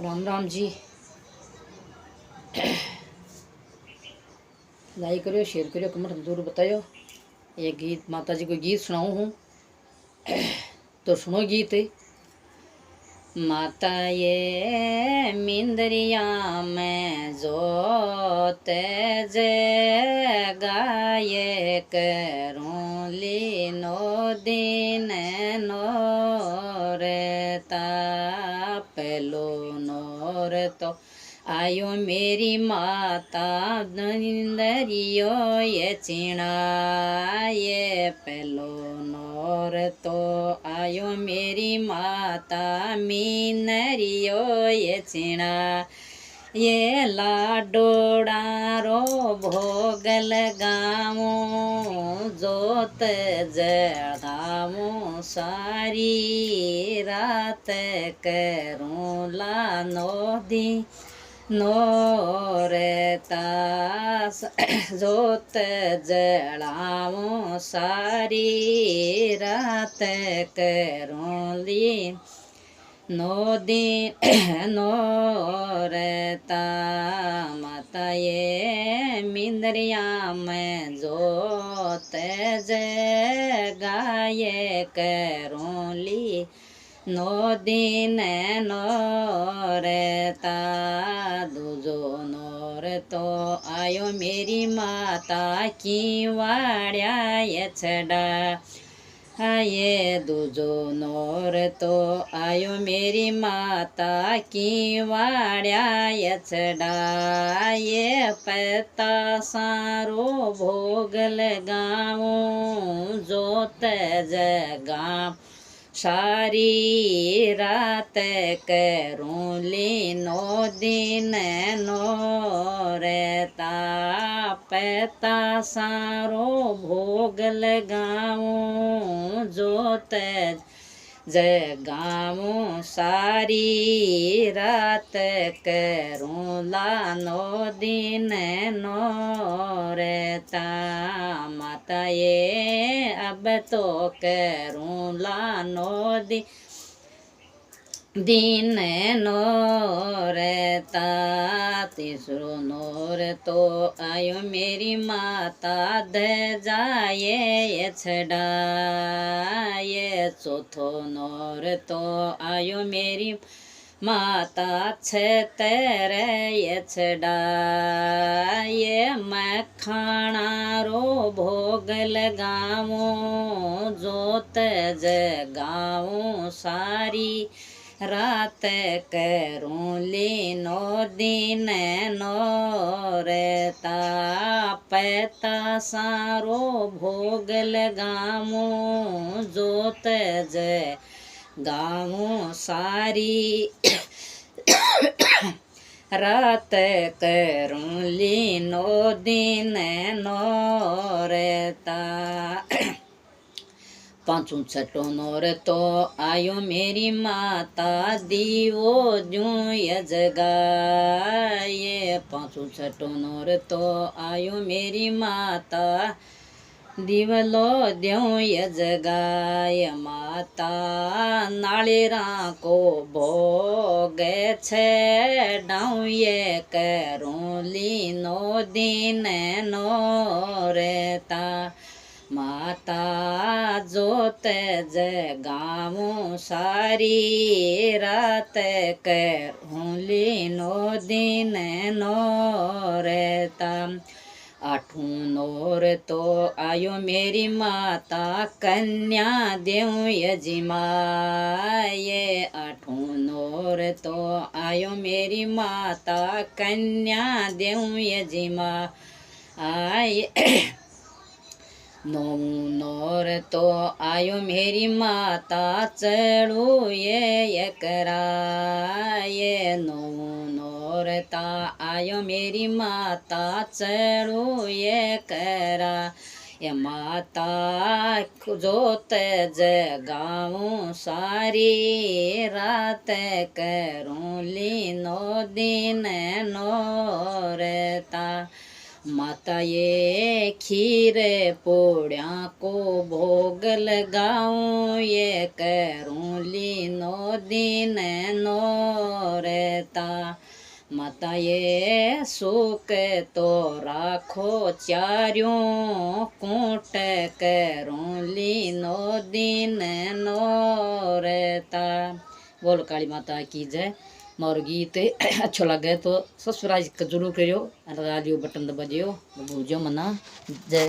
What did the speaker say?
Ram Ram ji. Like करियो, share करियो, comment जरूर बतायो। ये गीत माता जी को गीत सुनाऊँ हूँ तो सुनो गीत। माता ये मिंदरिया में जोत जगाए करूँ लीनो दिन नोरता पहलो नोर तो आयो मेरी माता निंदरियो ये चिणा ये पहलो नोर तो आयो मेरी माता मीनरियो ये चिणा ये लाडोड़ा रो भोग लगाऊं जोत जगाऊं सारी रात करूं लानो दी नोरता जोत जलाऊं सारी रात करूं ली नो दिन नोरता माता ये मिंदरिया में जोत जगाए करूं ली नो दिन नोरता दूजो नोर तो आयो मेरी माता की वाड्या ये छड़ा ये दूजो नोर तो आयो मेरी माता की वाड्या ये छड़ा ये पता सारो भोग लगाऊं जोत जगा सारी रात करूं लीनो दिन नोरता पता सारो भोग लगाऊं जोत जगाऊं सारी रात करूं लानो दिन नोरता माता ये अब तो करूं लानो दिन नोरता तीसरो नोर तो आयो मेरी माता ध जाए छड़ा ये चौथो नोर तो आयो मेरी माता छतर ये छड़ा ये मैं खाना रो भोग लगाऊं जोत जगाऊं सारी रात करूं लीनो दिन नोरता पता सारो भोग लगाऊं जोत जगाऊं सारी रात करूं लीनो दिन नोरता पांचों छठो नोर तो आयो मेरी माता दीवो जूं ये जगाए पांचों छठो नोर तो आयो मेरी माता दिवलो द्यों ये जगाए माता नालेरा को भोग छेडाऊं ये करूं लीनो दिन नोरता माता जोत जगाऊं सारी रात करूं लीनो दिन नोरता आठों नोर तो आयो मेरी माता कन्या देऊं यजिमा ये आठों नोर तो आयो मेरी माता कन्या देऊं यजिमा आए नौ नोर तो आयो मेरी माता चढ़ू ये कराए नौ नोरता आयो मेरी माता चढ़ू ये करा ये माता जोत जगाऊं सारी रात करूं लीनो दिन नोरता माता ये खीर पोड़िया को भोग लगाऊं ये करूं लीनो दिन नो रहता। माता ये सुख तो राखो चार्यों कूट करूं लीनो दिन नो रहता। बोल काली माता की जय। मोर गीत अच्छो लगे तो सब्सक्राइब जरूर करियो, बटन दबा दियो, भूलियो मना। जय।